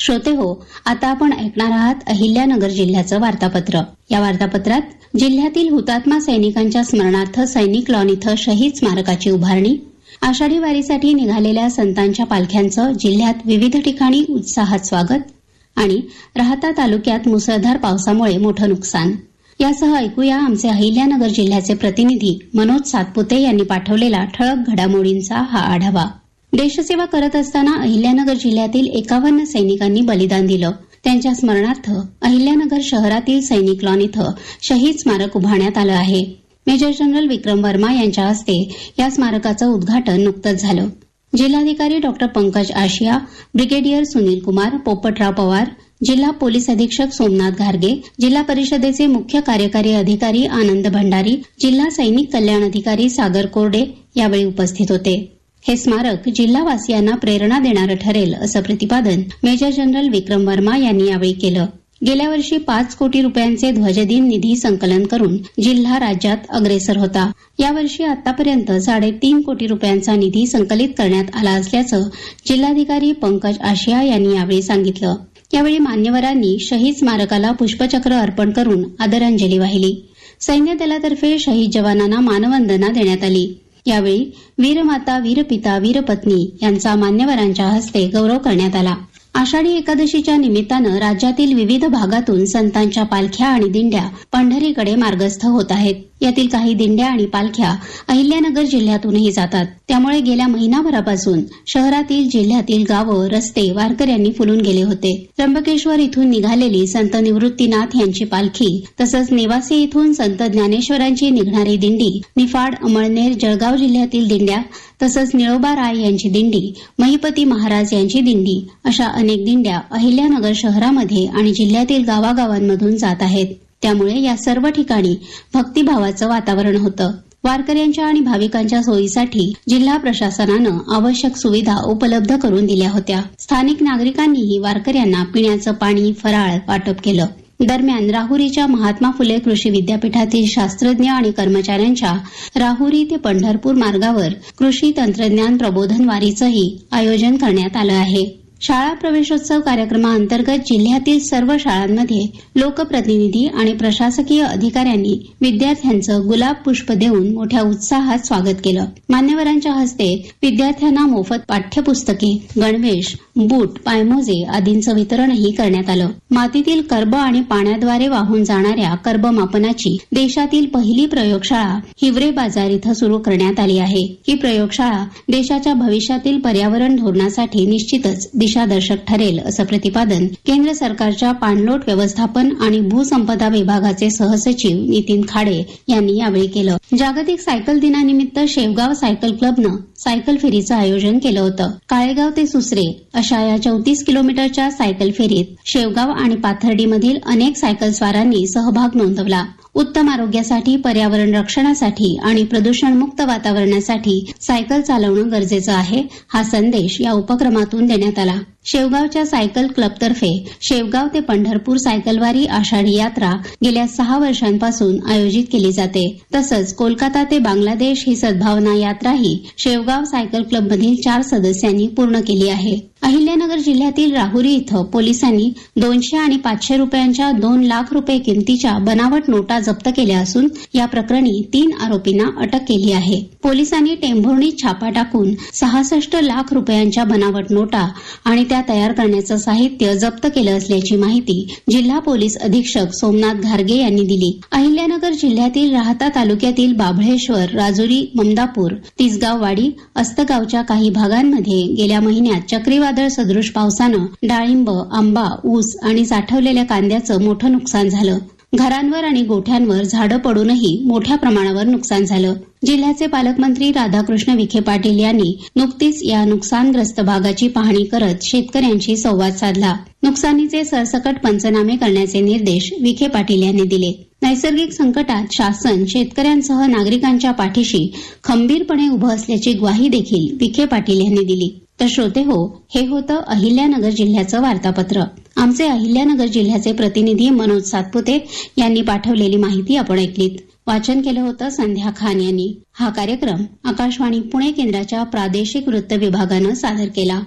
श्रोते हो, आता आपण ऐकणार आहात अहिल्यानगर जिल्ह्याचं वार्तापत्र। या वार्तापत्रात जिल्ह्यातील हुतात्मा सैनिकांच्या स्मरणार्थ सैनिक लॉन इथं शहीद स्मारकाची उभारणी, आषाढी वारीसाठी निघालेल्या संतांच्या पालख्यांचं जिल्ह्यात विविध ठिकाणी उत्साहात स्वागत आणि राहाता तालुक्यात मुसळधार पावसामुळे मोठं नुकसान यासह ऐकूया आमचे अहिल्यानगर जिल्ह्याचे प्रतिनिधी मनोज सातपुते यांनी पाठवलेला ठळक घडामोडींचा हा आढावा। देशसेवा करत असताना अहिल्यानगर जिल्ह्यातील 51 सैनिकांनी बलिदान दिलं। त्यांच्या स्मरणार्थ अहिल्यानगर शहरातील सैनिक लॉन इथं शहीद स्मारक उभारण्यात आलं आहे। मेजर जनरल विक्रम वर्मा यांच्या हस्ते या स्मारकाचं उद्घाटन नुकतंच झालं। जिल्हाधिकारी डॉ पंकज आशिया, ब्रिगेडियर सुनील कुमार, पोपटराव पवार, जिल्हा पोलीस अधीक्षक सोमनाथ घारगे, जिल्हा परिषदेचे मुख्य कार्यकारी अधिकारी आनंद भंडारी, जिल्हा सैनिक कल्याण अधिकारी सागर कोरडे यावेळी उपस्थित होते। हे स्मारक जिल्हावासियांना प्रेरणा देणारं ठरेल असं प्रतिपादन मेजर जनरल विक्रम वर्मा यांनी यावेळी केलं। गेल्या वर्षी 5 कोटी रुपयांचे ध्वजदिन निधी संकलन करून जिल्हा राज्यात अग्रेसर होता। यावर्षी आतापर्यंत 3.5 कोटी रुपयांचा निधी संकलित करण्यात आला असल्याचं जिल्हाधिकारी पंकज आशिया यांनी यावेळी सांगितलं। यावेळी मान्यवरांनी शहीद स्मारकाला पुष्पचक्र अर्पण करून आदरांजली वाहिली। सैन्य दलातर्फे शहीद जवानांना मानवंदना देण्यात आली। यावेळी वीरमाता, वीरपिता, वीरपत्नी यांचा मान्यवरांच्या हस्ते गौरव करण्यात आला। आषाढी एकादशीच्या निमित्तानं राज्यातील विविध भागातून संतांच्या पालख्या आणि दिंड्या पंढरीकडे मार्गस्थ होत आहेत। यातील काही दिंड्या आणि पालख्या अहिल्यानगर जिल्ह्यातूनही जातात। त्यामुळे गेल्या महिनाभरापासून शहरातील, जिल्ह्यातील गावं, रस्ते वारकऱ्यांनी फुलून गेले होते। त्र्यंबकेश्वर इथून निघालेली संत निवृत्तीनाथ यांची पालखी तसंच नेवासे इथून संत ज्ञानेश्वरांची निघणारी दिंडी, निफाड, अमळनेर, जळगाव जिल्ह्यातील दिंड्या तसंच निळोबा राय यांची दिंडी, महिपती महाराज यांची दिंडी अशा अनेक दिंड्या अहिल्यानगर शहरामध्ये आणि जिल्ह्यातील गावागावांमधून जात आहेत। त्यामुळे या सर्व ठिकाणी भक्तिभावाचं वातावरण होतं। वारकऱ्यांच्या आणि भाविकांच्या सोयीसाठी जिल्हा प्रशासनानं आवश्यक सुविधा उपलब्ध करून दिल्या होत्या। स्थानिक नागरिकांनीही वारकऱ्यांना पिण्याचं पाणी, फराळ वाटप केलं। दरम्यान राहुरीच्या महात्मा फुले कृषी विद्यापीठातील शास्त्रज्ञ आणि कर्मचाऱ्यांच्या राहुरी ते पंढरपूर मार्गावर कृषी तंत्रज्ञान प्रबोधन वारीचंही आयोजन करण्यात आलं आहे। शाळा प्रवेशोत्सव कार्यक्रमाअंतर्गत जिल्ह्यातील सर्व शाळांमध्ये लोकप्रतिनिधी आणि प्रशासकीय अधिकाऱ्यांनी विद्यार्थ्यांचं गुलाब पुष्प देऊन मोठ्या उत्साहात स्वागत केलं। मान्यवरांच्या हस्ते विद्यार्थ्यांना मोफत पाठ्यपुस्तके, गणवेश, बूट, पायमोजे आदींचं वितरणही करण्यात आलं। मातीतील कर्ब आणि पाण्याद्वारे वाहून जाणाऱ्या कर्बमापनाची देशातील पहिली प्रयोगशाळा हिवरे बाजार इथं सुरू करण्यात आली आहे। ही प्रयोगशाळा देशाच्या भविष्यातील पर्यावरण धोरणासाठी निश्चितच दिशादर्शक ठरेल असं प्रतिपादन केंद्र सरकारच्या पाणलोट व्यवस्थापन आणि भूसंपदा विभागाचे सहसचिव नितीन खाडे यांनी यावेळी केलं। जागतिक सायकल दिनानिमित्त शेवगाव सायकल क्लबनं सायकल फेरीचं आयोजन केलं होतं। काळेगाव ते सुसरे अशा या 34 किलोमीटरच्या सायकल फेरीत शेवगाव आणि पाथर्डीमधील अनेक सायकलस्वारांनी सहभाग नोंदवला। उत्तम आरोग्यासाठी, पर्यावरण रक्षणासाठी आणि प्रदूषणमुक्त वातावरणासाठी सायकल चालवणं गरजेचं आहे, हा संदेश या उपक्रमातून देण्यात आला। शेवगावच्या सायकल क्लबतर्फे शेवगाव ते पंढरपूर सायकलवारी आषाढी यात्रा गेल्या 6 वर्षांपासून आयोजित केली जाते। तसंच कोलकाता ते बांगलादेश ही सद्भावना यात्राही शेवगाव सायकल क्लबमधील 4 सदस्यांनी पूर्ण केली आहे। अहिल्यानगर जिल्ह्यातील राहुरी इथं पोलिसांनी 200 आणि 500 रुपयांच्या 2 लाख रुपये किमतीच्या बनावट नोटा जप्त केल्या असून या प्रकरणी 3 आरोपींना अटक केली आहे। पोलिसांनी टेंभुर्णीत छापा टाकून 66 लाख रुपयांच्या बनावट नोटा आणि त्या तयार करण्याचं साहित्य जप्त केलं असल्याची माहिती जिल्हा पोलीस अधीक्षक सोमनाथ घारगे यांनी दिली। अहिल्यानगर जिल्ह्यातील राहाता तालुक्यातील बाभळेश्वर, राजुरी, ममदापूर, तिसगाववाडी, अस्तगावच्या काही भागांमध्ये गेल्या महिन्यात चक्रीवादळ सदृश पावसानं डाळिंब, आंबा, ऊस आणि साठवलेल्या कांद्याचं मोठं नुकसान झालं। घरांवर आणि गोठ्यांवर झाडं पडूनही मोठ्या प्रमाणावर नुकसान झालं। जिल्ह्याचे पालकमंत्री राधाकृष्ण विखे पाटील यांनी नुकतीच या नुकसानग्रस्त भागाची पाहणी करत शेतकऱ्यांशी संवाद साधला। नुकसानीचे सरसकट पंचनामे करण्याचे निर्देश विखे पाटील यांनी दिले। नैसर्गिक संकटात शासन शेतकऱ्यांसह नागरिकांच्या पाठीशी खंबीरपणे उभं असल्याची ग्वाही देखील विखे पाटील यांनी दिली। तर श्रोते हो, हे होतं अहिल्यानगर जिल्ह्याचं वार्तापत्र। आमचे अहिल्यानगर जिल्ह्याचे प्रतिनिधी मनोज सातपुते यांनी पाठवलेली माहिती आपण ऐकलीत। वाचन केलं होतं संध्या खान यांनी। हा कार्यक्रम आकाशवाणी पुणे केंद्राच्या प्रादेशिक वृत्त विभागानं सादर केला।